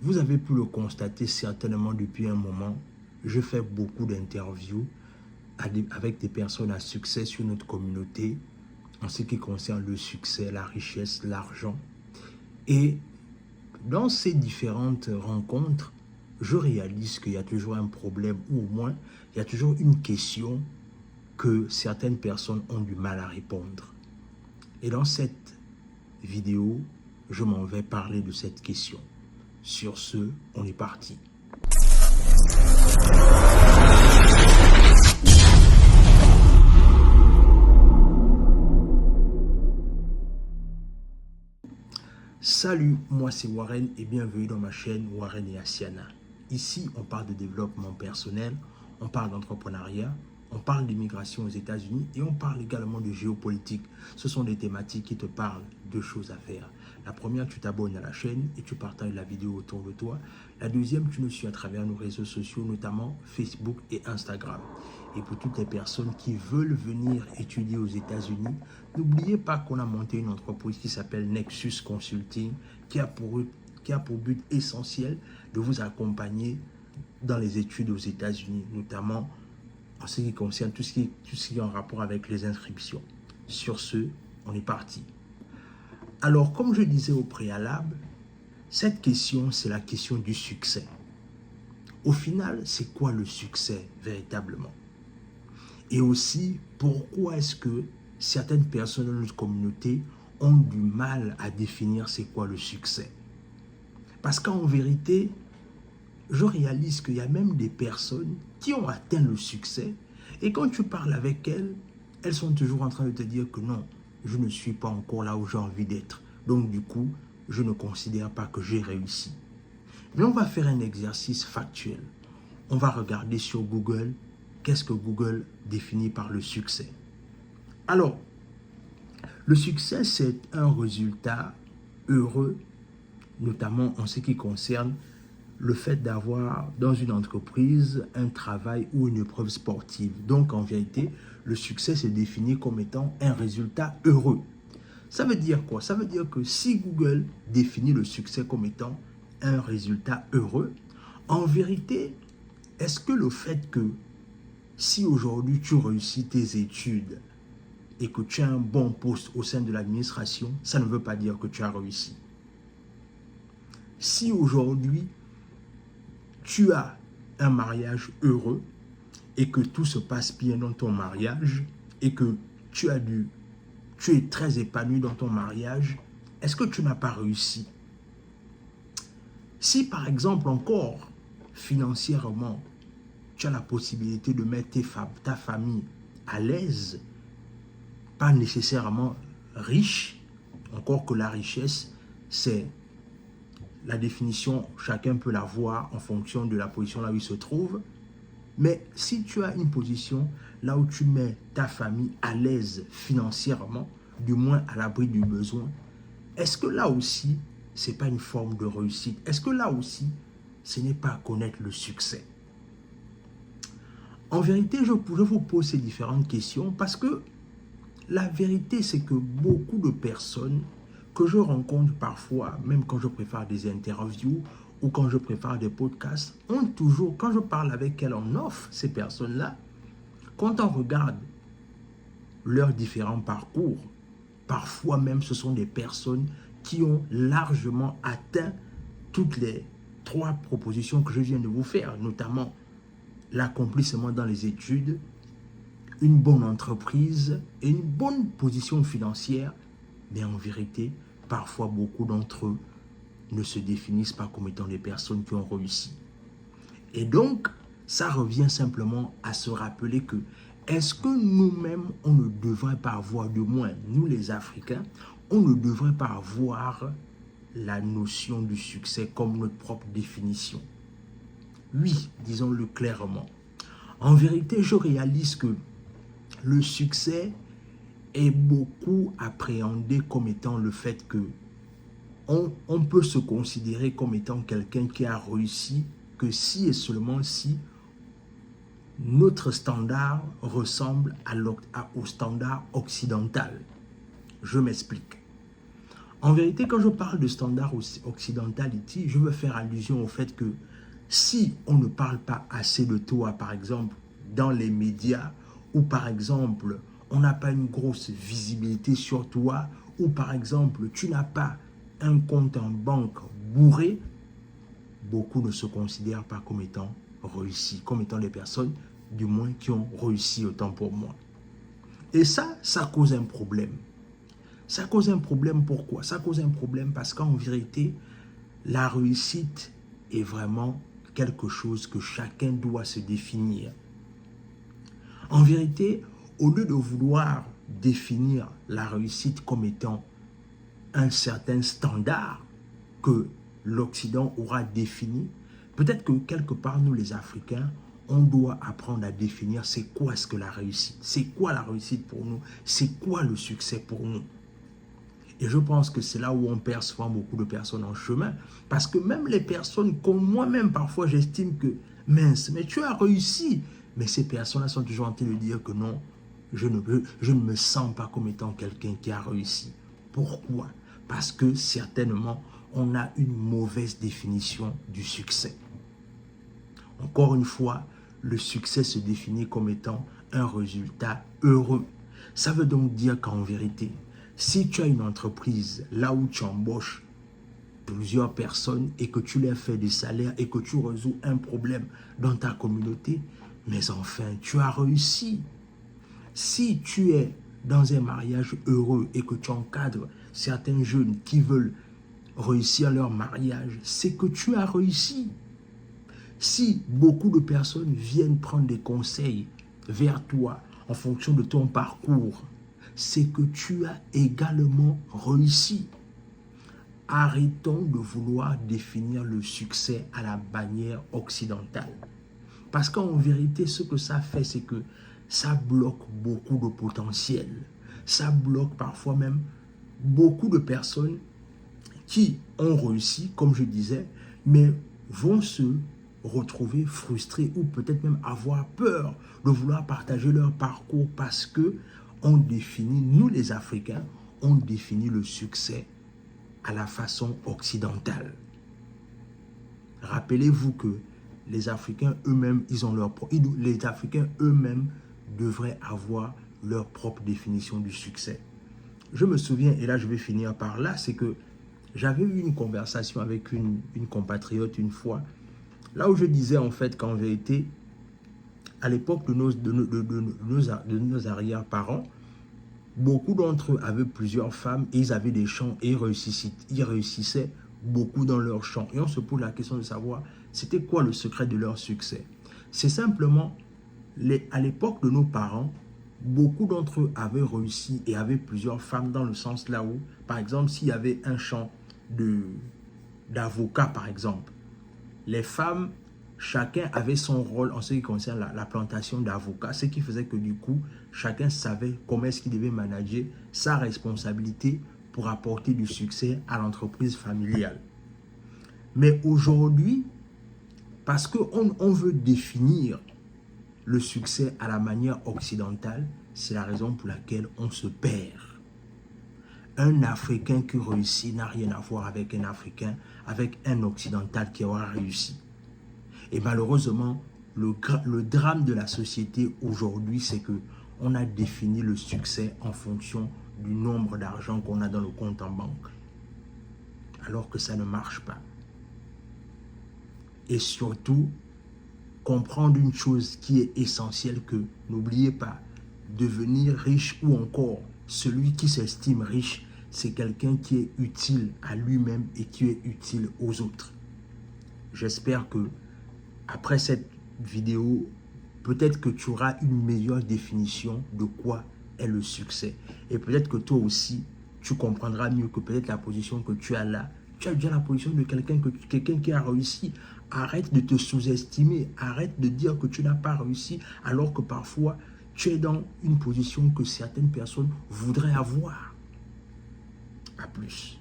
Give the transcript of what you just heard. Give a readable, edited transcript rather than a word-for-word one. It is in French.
Vous avez pu le constater certainement depuis un moment. Je fais beaucoup d'interviews avec des personnes à succès sur notre communauté en ce qui concerne le succès, la richesse, l'argent. Et dans ces différentes rencontres, je réalise qu'il y a toujours un problème ou au moins il y a toujours une question que certaines personnes ont du mal à répondre. Et dans cette vidéo, je m'en vais parler de cette question. Sur ce, on est parti. Salut, moi c'est Warren et bienvenue dans ma chaîne Warren et Asiana. Ici, on parle de développement personnel, on parle d'entrepreneuriat, on parle d'immigration aux États-Unis et on parle également de géopolitique. Ce sont des thématiques qui te parlent de choses à faire. La première, tu t'abonnes à la chaîne et tu partages la vidéo autour de toi. La deuxième, tu nous suis à travers nos réseaux sociaux, notamment Facebook et Instagram. Et pour toutes les personnes qui veulent venir étudier aux États-Unis, n'oubliez pas qu'on a monté une entreprise qui s'appelle Nexus Consulting, qui a pour but essentiel de vous accompagner dans les études aux États-Unis, notamment en ce qui concerne tout ce qui est en rapport avec les inscriptions. Sur ce, on est parti. Alors, comme je disais au préalable, cette question, c'est la question du succès. Au final, c'est quoi le succès véritablement? Et aussi, pourquoi est-ce que certaines personnes dans notre communauté ont du mal à définir c'est quoi le succès? Parce qu'en vérité, je réalise qu'il y a même des personnes qui ont atteint le succès et quand tu parles avec elles, elles sont toujours en train de te dire que non, je ne suis pas encore là où j'ai envie d'être. Donc du coup, je ne considère pas que j'ai réussi. Mais on va faire un exercice factuel. On va regarder sur Google, qu'est-ce que Google définit par le succès. Alors, le succès, c'est un résultat heureux, notamment en ce qui concerne le fait d'avoir dans une entreprise un travail ou une épreuve sportive. Donc, en vérité, le succès c'est défini comme étant un résultat heureux. Ça veut dire quoi? Ça veut dire que si Google définit le succès comme étant un résultat heureux, en vérité, est-ce que le fait que si aujourd'hui tu réussis tes études et que tu as un bon poste au sein de l'administration, ça ne veut pas dire que tu as réussi? Si aujourd'hui tu as un mariage heureux et que tout se passe bien dans ton mariage et que tu es très épanoui dans ton mariage, est-ce que tu n'as pas réussi? Si par exemple encore, financièrement, tu as la possibilité de mettre ta famille à l'aise, pas nécessairement riche, encore que la richesse, c'est la définition, chacun peut la voir en fonction de la position là où il se trouve. Mais si tu as une position là où tu mets ta famille à l'aise financièrement, du moins à l'abri du besoin, est-ce que là aussi, ce n'est pas une forme de réussite? Est-ce que là aussi, ce n'est pas connaître le succès? En vérité, je vous pose ces différentes questions parce que la vérité, c'est que beaucoup de personnes que je rencontre parfois, même quand je prépare des interviews ou quand je prépare des podcasts, ont toujours, quand je parle avec elles en off, ces personnes-là, quand on regarde leurs différents parcours, parfois même ce sont des personnes qui ont largement atteint toutes les 3 propositions que je viens de vous faire, notamment l'accomplissement dans les études, une bonne entreprise et une bonne position financière, mais en vérité, parfois beaucoup d'entre eux ne se définissent pas comme étant des personnes qui ont réussi. Et donc, ça revient simplement à se rappeler que est-ce que nous-mêmes, on ne devrait pas avoir, du moins nous les Africains, on ne devrait pas avoir la notion du succès comme notre propre définition? Oui, disons-le clairement. En vérité, je réalise que le succès est beaucoup appréhendé comme étant le fait que on peut se considérer comme étant quelqu'un qui a réussi que si et seulement si notre standard ressemble au standard occidental. Je m'explique. En vérité, quand je parle de standard occidental ici, je veux faire allusion au fait que si on ne parle pas assez de toi, par exemple, dans les médias, ou par exemple, on n'a pas une grosse visibilité sur toi, ou par exemple, tu n'as pas un compte en banque bourré, beaucoup ne se considèrent pas comme étant réussis, comme étant des personnes, du moins, qui ont réussi autant pour moi. Et ça cause un problème. Ça cause un problème pourquoi? Ça cause un problème parce qu'en vérité, la réussite est vraiment quelque chose que chacun doit se définir. En vérité, au lieu de vouloir définir la réussite comme étant un certain standard que l'Occident aura défini, peut-être que quelque part, nous les Africains, on doit apprendre à définir c'est quoi ce que la réussite. C'est quoi la réussite pour nous? C'est quoi le succès pour nous? Et je pense que c'est là où on perd souvent beaucoup de personnes en chemin. Parce que même les personnes comme moi-même, parfois, j'estime que, mince, mais tu as réussi. Mais ces personnes-là sont toujours en train de dire que non, je ne me sens pas comme étant quelqu'un qui a réussi. Pourquoi? Parce que certainement, on a une mauvaise définition du succès. Encore une fois, le succès se définit comme étant un résultat heureux. Ça veut donc dire qu'en vérité, si tu as une entreprise là où tu embauches plusieurs personnes et que tu leur fais des salaires et que tu résous un problème dans ta communauté, mais enfin, tu as réussi. Si tu es dans un mariage heureux et que tu encadres certains jeunes qui veulent réussir leur mariage, c'est que tu as réussi. Si beaucoup de personnes viennent prendre des conseils vers toi en fonction de ton parcours, c'est que tu as également réussi. Arrêtons de vouloir définir le succès à la bannière occidentale. Parce qu'en vérité, ce que ça fait, c'est que ça bloque beaucoup de potentiel. Ça bloque parfois même beaucoup de personnes qui ont réussi, comme je disais, mais vont se retrouver frustrés ou peut-être même avoir peur de vouloir partager leur parcours parce que on définit, nous les Africains, on définit le succès à la façon occidentale. Rappelez-vous que les Africains eux-mêmes, les Africains eux-mêmes devraient avoir leur propre définition du succès. Je me souviens, et là je vais finir par là, c'est que j'avais eu une conversation avec une compatriote une fois, là où je disais en fait qu'en vérité, à l'époque de nos arrière-parents, beaucoup d'entre eux avaient plusieurs femmes et ils avaient des champs et ils réussissaient beaucoup dans leurs champs. Et on se pose la question de savoir, c'était quoi le secret de leur succès? C'est simplement, à l'époque de nos parents, beaucoup d'entre eux avaient réussi et avaient plusieurs femmes dans le sens là où, par exemple, s'il y avait un champ d'avocats, par exemple, les femmes, chacun avait son rôle en ce qui concerne la plantation d'avocats, ce qui faisait que du coup, chacun savait comment est-ce qu'il devait manager sa responsabilité pour apporter du succès à l'entreprise familiale. Mais aujourd'hui, parce qu'on veut définir le succès à la manière occidentale, c'est la raison pour laquelle on se perd. Un Africain qui réussit n'a rien à voir avec un Africain, avec un Occidental qui aura réussi. Et malheureusement, le drame de la société aujourd'hui, c'est qu'on a défini le succès en fonction du nombre d'argent qu'on a dans le compte en banque. Alors que ça ne marche pas. Et surtout, comprendre une chose qui est essentielle que, n'oubliez pas, devenir riche ou encore celui qui s'estime riche, c'est quelqu'un qui est utile à lui-même et qui est utile aux autres. J'espère que après cette vidéo, peut-être que tu auras une meilleure définition de quoi est le succès. Et peut-être que toi aussi, tu comprendras mieux que peut-être la position que tu as là. Tu as déjà la position de quelqu'un qui a réussi. Arrête de te sous-estimer. Arrête de dire que tu n'as pas réussi alors que parfois, tu es dans une position que certaines personnes voudraient avoir. À plus.